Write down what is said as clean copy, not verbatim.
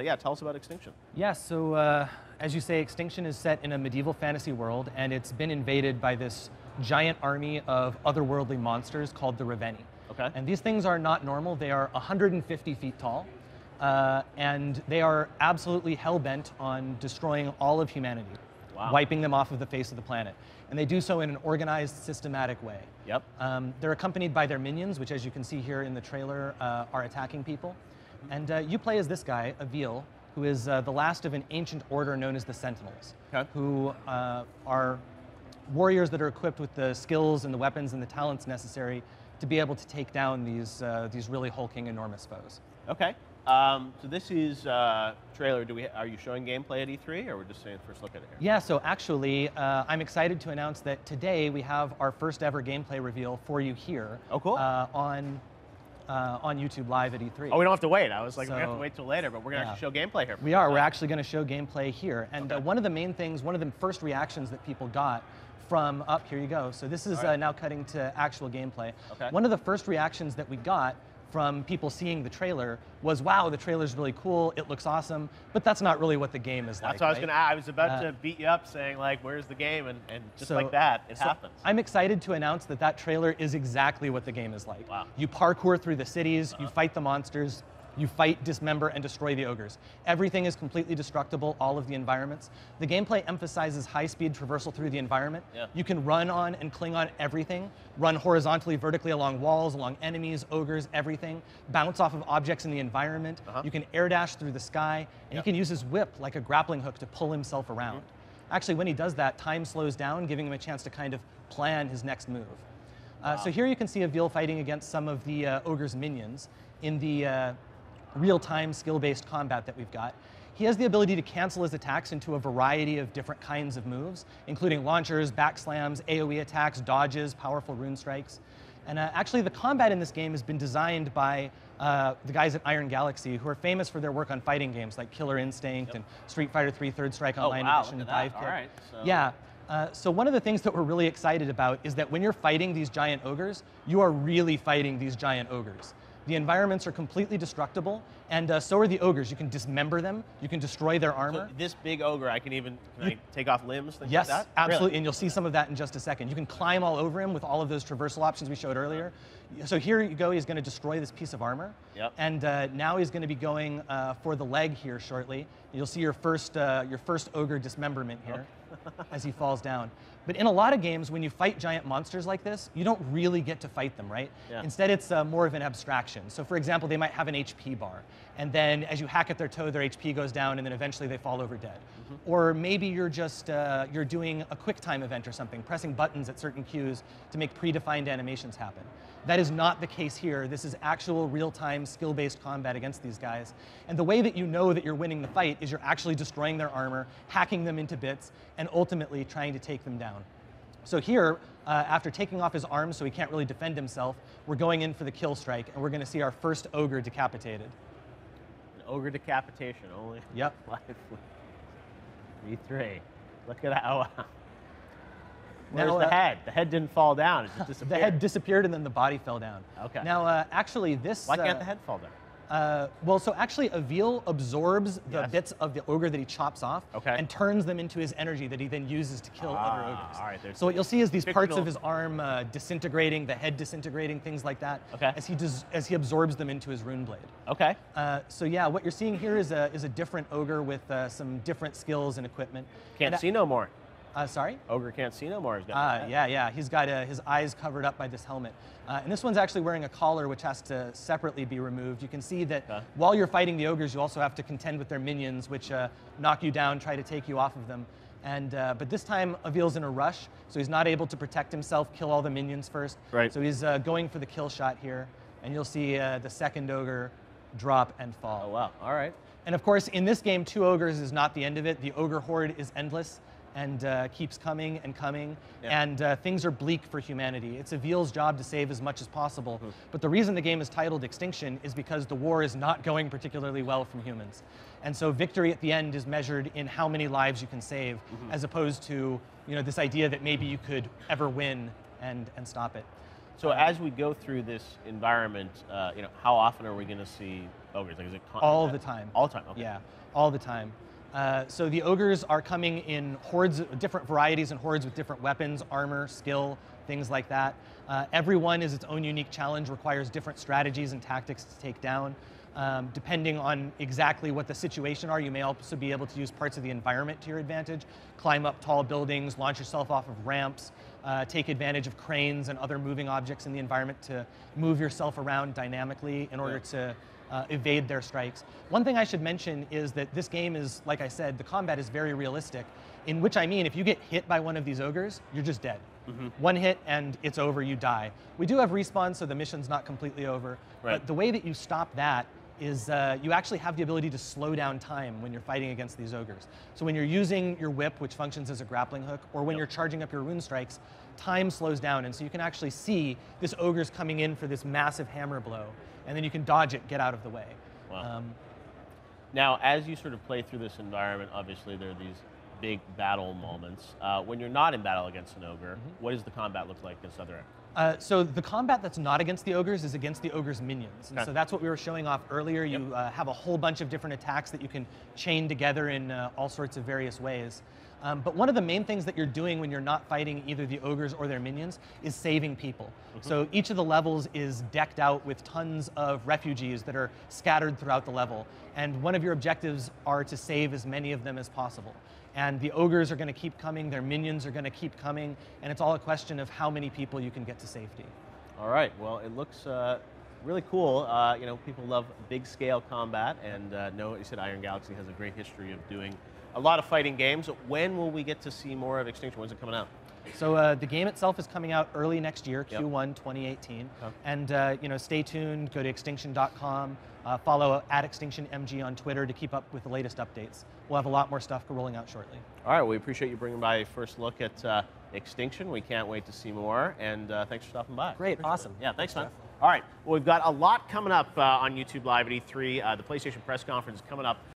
Yeah, tell us about Extinction. Yeah, so as you say, Extinction is set in a medieval fantasy world, and it's been invaded by this giant army of otherworldly monsters called the Raveni. Okay. And these things are not normal. They are 150 feet tall, and they are absolutely hell-bent on destroying all of humanity, wiping them off of the face of the planet. And they do so in an organized, systematic way. Yep. They're accompanied by their minions, which, as you can see here in the trailer, are attacking people. And you play as this guy, Avil, who is the last of an ancient order known as the Sentinels, who are warriors that are equipped with the skills and the weapons and the talents necessary to be able to take down these really hulking, enormous foes. Okay. So this is trailer. Are you showing gameplay at E3, or we're just saying first look at it here? Yeah. So actually, I'm excited to announce that today we have our first ever gameplay reveal for you here. Oh, cool. On YouTube Live at E3. Oh, we don't have to wait. I was like, we have to wait till later, but we're going to show gameplay here. We are. We're actually going to show gameplay here. And one of the main things, one of the first reactions that people got from, here you go. So this is now cutting to actual gameplay. Okay. One of the first reactions that we got from people seeing the trailer was, wow, the trailer's really cool, it looks awesome, but that's not really what the game is like. That's what I was going to ask. I was about to beat you up saying, like, where's the game? And just like that, it happens. I'm excited to announce that that trailer is exactly what the game is like. Wow. You parkour through the cities, you fight the monsters, you fight, dismember, and destroy the ogres. Everything is completely destructible, all of the environments. The gameplay emphasizes high-speed traversal through the environment. Yeah. You can run on and cling on everything, run horizontally, vertically along walls, along enemies, ogres, everything, bounce off of objects in the environment. You can air dash through the sky, and he can use his whip like a grappling hook to pull himself around. Actually, when he does that, time slows down, giving him a chance to kind of plan his next move. So here you can see Avil fighting against some of the ogre's minions in the real-time skill-based combat that we've got. He has the ability to cancel his attacks into a variety of different kinds of moves, including launchers, backslams, AoE attacks, dodges, powerful rune strikes. And actually, the combat in this game has been designed by the guys at Iron Galaxy, who are famous for their work on fighting games like Killer Instinct and Street Fighter III Third Strike Online Edition and Dive Kick. All right, Yeah. So one of the things that we're really excited about is that when you're fighting these giant ogres, you are really fighting these giant ogres. The environments are completely destructible, and so are the ogres. You can dismember them, you can destroy their armor. So this big ogre, can I take off limbs, things yes, like that? absolutely, Really? and you'll see some of that in just a second. You can climb all over him with all of those traversal options we showed earlier. So here you go, he's going to destroy this piece of armor. Yep. And now he's going to be going for the leg here shortly. You'll see your first ogre dismemberment here as he falls down. But in a lot of games, when you fight giant monsters like this, you don't really get to fight them, right? Yeah. Instead, it's more of an abstraction. So for example, they might have an HP bar, and then as you hack at their toe, their HP goes down, and then eventually they fall over dead. Or maybe you're just you're doing a quick time event or something, pressing buttons at certain cues to make predefined animations happen. That is not the case here. This is actual real-time skill-based combat against these guys. And the way that you know that you're winning the fight is you're actually destroying their armor, hacking them into bits, and ultimately trying to take them down. So here, after taking off his arms so he can't really defend himself, we're going in for the kill strike, and we're going to see our first ogre decapitated. An ogre decapitation, only. Yep. E3. Look at that. Oh, wow. Where's Now, the head? The head didn't fall down. It just disappeared. The head disappeared, and then the body fell down. Okay. Now, actually, this... Why can't the head fall down? Well, so actually, Avil absorbs the bits of the ogre that he chops off and turns them into his energy that he then uses to kill other ogres. All right, so what you'll see is these parts of his arm disintegrating, the head disintegrating, things like that, as he absorbs them into his rune blade. Okay. So yeah, what you're seeing here is a different ogre with some different skills and equipment. Can't see no more. Sorry? Ogre can't see no more. Yeah. He's got his eyes covered up by this helmet. And this one's actually wearing a collar which has to separately be removed. You can see that while you're fighting the ogres, you also have to contend with their minions, which knock you down, try to take you off of them. And but this time, Avil's in a rush, so he's not able to protect himself, kill all the minions first. Right. So he's going for the kill shot here. And you'll see the second ogre drop and fall. Oh, wow. All right. And of course, in this game, 2 ogres is not the end of it. The ogre horde is endless and keeps coming and coming, and things are bleak for humanity. It's Avil's job to save as much as possible, but the reason the game is titled Extinction is because the war is not going particularly well from humans. And so victory at the end is measured in how many lives you can save, as opposed to this idea that maybe you could ever win and stop it. So as we go through this environment, how often are we going to see ogres? Like, is it All the time. All the time. Okay. Yeah, all the time. So the ogres are coming in hordes, different varieties and hordes with different weapons, armor, skill, things like that. Every one is its own unique challenge, requires different strategies and tactics to take down. Depending on exactly what the situation are, you may also be able to use parts of the environment to your advantage, climb up tall buildings, launch yourself off of ramps, take advantage of cranes and other moving objects in the environment to move yourself around dynamically in order to evade their strikes. One thing I should mention is that this game is, like I said, the combat is very realistic, in which I mean if you get hit by one of these ogres, you're just dead. One hit and it's over, you die. We do have respawn, so the mission's not completely over, but the way that you stop that is you actually have the ability to slow down time when you're fighting against these ogres. So when you're using your whip, which functions as a grappling hook, or when you're charging up your rune strikes, time slows down, and so you can actually see this ogre's coming in for this massive hammer blow, and then you can dodge it, get out of the way. Wow. Now, as you sort of play through this environment, obviously there are these big battle moments. When you're not in battle against an ogre, what does the combat look like against other ogres? So the combat that's not against the ogres is against the ogre's minions. And so that's what we were showing off earlier. You have a whole bunch of different attacks that you can chain together in all sorts of various ways. But one of the main things that you're doing when you're not fighting either the ogres or their minions is saving people. So each of the levels is decked out with tons of refugees that are scattered throughout the level. And one of your objectives are to save as many of them as possible. And the ogres are going to keep coming, their minions are going to keep coming, and it's all a question of how many people you can get to safety. All right, well, it looks really cool. You know, people love big scale combat, and know you said Iron Galaxy has a great history of doing a lot of fighting games. When will we get to see more of Extinction? When's it coming out? So the game itself is coming out early next year, Q1 2018. And you know, stay tuned, go to extinction.com, follow @ExtinctionMG on Twitter to keep up with the latest updates. We'll have a lot more stuff rolling out shortly. All right, we appreciate you bringing by a first look at Extinction. We can't wait to see more, and thanks for stopping by. Great, awesome. Yeah, thanks, man. All right, well, we've got a lot coming up on YouTube Live at E3. The PlayStation press conference is coming up